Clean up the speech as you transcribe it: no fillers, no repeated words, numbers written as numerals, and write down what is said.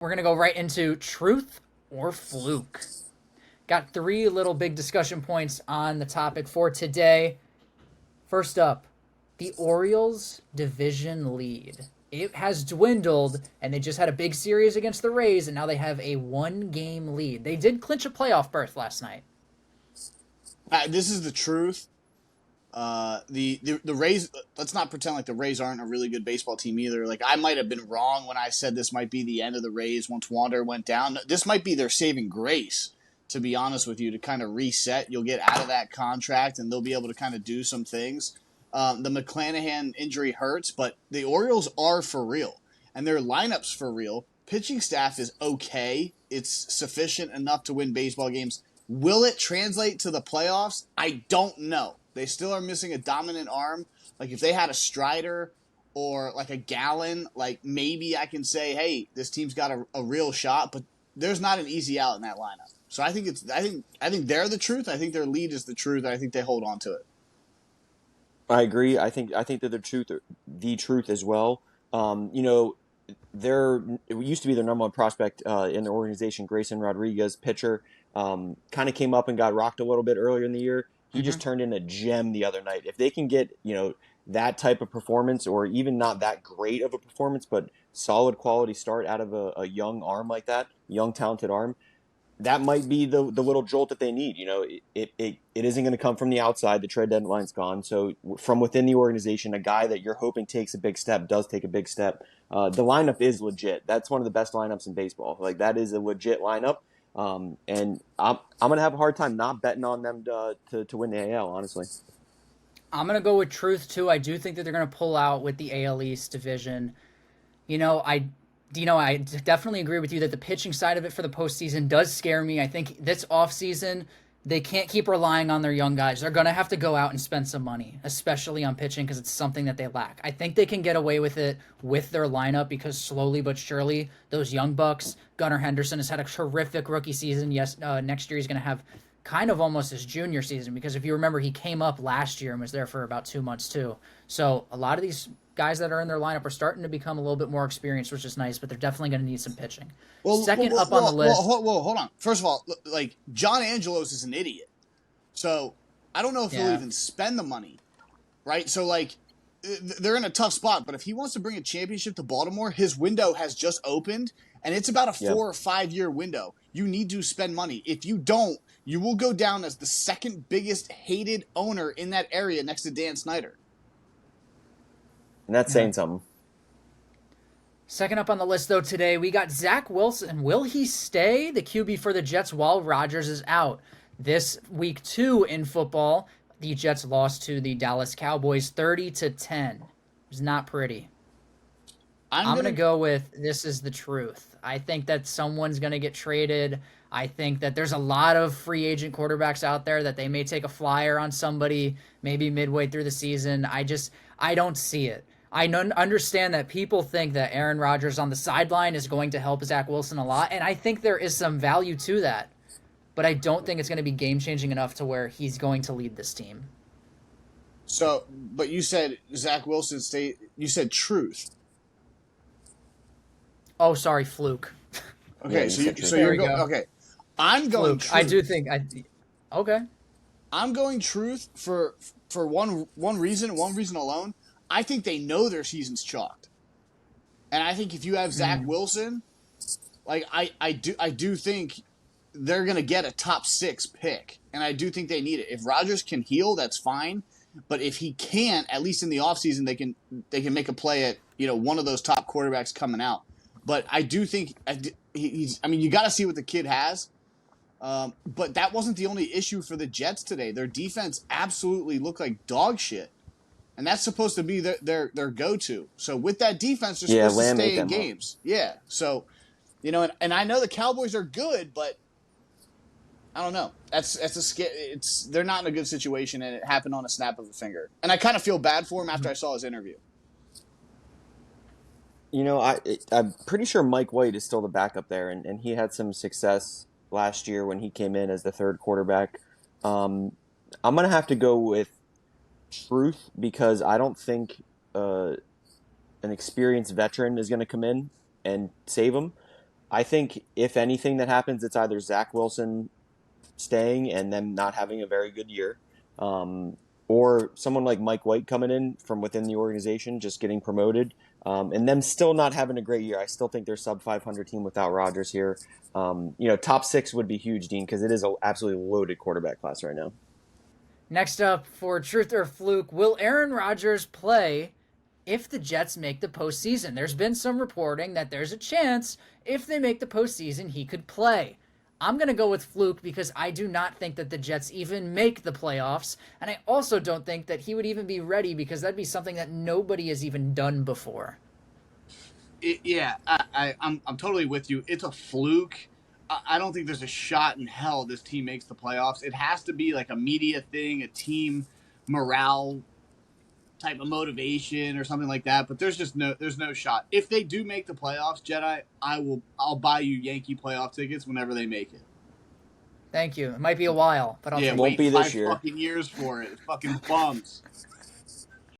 We're going to go right into truth or fluke. Got three little big discussion points on the topic for today. First up, the Orioles division lead. It has dwindled, and they just had a big series against the Rays, and now they have a one-game lead. They did clinch a playoff berth last night. This is the truth. The Rays. Let's not pretend like the Rays aren't a really good baseball team either. Like I might have been wrong when I said this might be the end of the Rays once Wander went down. This might be their saving grace, to be honest with you, to kind of reset. You'll get out of that contract, and they'll be able to kind of do some things. The McClanahan injury hurts, but the Orioles are for real, and their lineup's for real. Pitching staff is okay. It's sufficient enough to win baseball games. Will it translate to the playoffs? I don't know. They still are missing a dominant arm. Like if they had a Strider or like a Gallon, like maybe I can say, hey, this team's got a real shot. But there's not an easy out in that lineup. So I think they're the truth. I think their lead is the truth. I think they hold on to it. I agree. I think they're the truth as well. It used to be their number one prospect in the organization, Grayson Rodriguez, pitcher. Kind of came up and got rocked a little bit earlier in the year. He just turned in a gem the other night. If they can get, that type of performance, or even not that great of a performance, but solid quality start out of a young arm like that, young talented arm, that might be the little jolt that they need. It isn't going to come from the outside. The trade deadline's gone. So from within the organization, a guy that you're hoping takes a big step does take a big step. The lineup is legit. That's one of the best lineups in baseball. Like that is a legit lineup. And I'm going to have a hard time not betting on them to win the AL, honestly. I'm going to go with truth, too. I do think that they're going to pull out with the AL East division. I definitely agree with you that the pitching side of it for the postseason does scare me. I think this offseason, they can't keep relying on their young guys. They're going to have to go out and spend some money, especially on pitching, because it's something that they lack. I think they can get away with it with their lineup because slowly but surely, those young bucks, Gunnar Henderson has had a terrific rookie season. Yes, next year he's going to have kind of almost his junior season because if you remember, he came up last year and was there for about 2 months too. So a lot of these guys that are in their lineup are starting to become a little bit more experienced, which is nice, but they're definitely going to need some pitching. Second up on the list. Hold on. First of all, like John Angelos is an idiot, so I don't know if he'll even spend the money, right? So like they're in a tough spot, but if he wants to bring a championship to Baltimore, his window has just opened, and it's about a 4 or 5 year window. You need to spend money. If you don't, you will go down as the second biggest hated owner in that area next to Dan Snyder. And that's saying something. Second up on the list, though, today, we got Zach Wilson. Will he stay the QB for the Jets while Rodgers is out? This week 2 in football, the Jets lost to the Dallas Cowboys 30-10. It was not pretty. I'm going to go with this is the truth. I think that someone's going to get traded. I think that there's a lot of free agent quarterbacks out there that they may take a flyer on somebody maybe midway through the season. I don't see it. I understand that people think that Aaron Rodgers on the sideline is going to help Zach Wilson a lot, and I think there is some value to that. But I don't think it's going to be game-changing enough to where he's going to lead this team. So, but you said Zach Wilson stay. You said truth. Oh, sorry, Fluke. Okay, so you're going. Okay, I'm going. Fluke. I do think. Okay. I'm going truth for one reason alone. I think they know their season's chalked, and I think if you have Zach Wilson, like I do think they're gonna get a top 6 pick, and I do think they need it. If Rodgers can heal, that's fine, but if he can't, at least in the offseason, they can make a play at one of those top quarterbacks coming out. But I do think he's. I mean, you got to see what the kid has. But that wasn't the only issue for the Jets today. Their defense absolutely looked like dog shit. And that's supposed to be their go-to. So with that defense, they're supposed to stay in games. Yeah. So, and I know the Cowboys are good, but I don't know. They're not in a good situation, and it happened on a snap of a finger. And I kind of feel bad for him after I saw his interview. I'm pretty sure Mike White is still the backup there, and he had some success last year when he came in as the third quarterback. I'm going to have to go with truth because I don't think an experienced veteran is going to come in and save him. I think if anything that happens, it's either Zach Wilson staying and them not having a very good year, um, or someone like Mike White coming in from within the organization, just getting promoted, and them still not having a great year. I still think they're sub 500 team without Rodgers here. Top 6 would be huge, Dean, because it is an absolutely loaded quarterback class right now. Next up for Truth or Fluke, will Aaron Rodgers play if the Jets make the postseason? There's been some reporting that there's a chance if they make the postseason, he could play. I'm going to go with Fluke because I do not think that the Jets even make the playoffs. And I also don't think that he would even be ready because that'd be something that nobody has even done before. I'm totally with you. It's a fluke. I don't think there's a shot in hell this team makes the playoffs. It has to be like a media thing, a team morale type of motivation or something like that. But there's no shot. If they do make the playoffs, Jedi, I'll buy you Yankee playoff tickets whenever they make it. Thank you. It might be a while, but I'll take Won't it. be this Five year. fucking years for it. Fucking bums.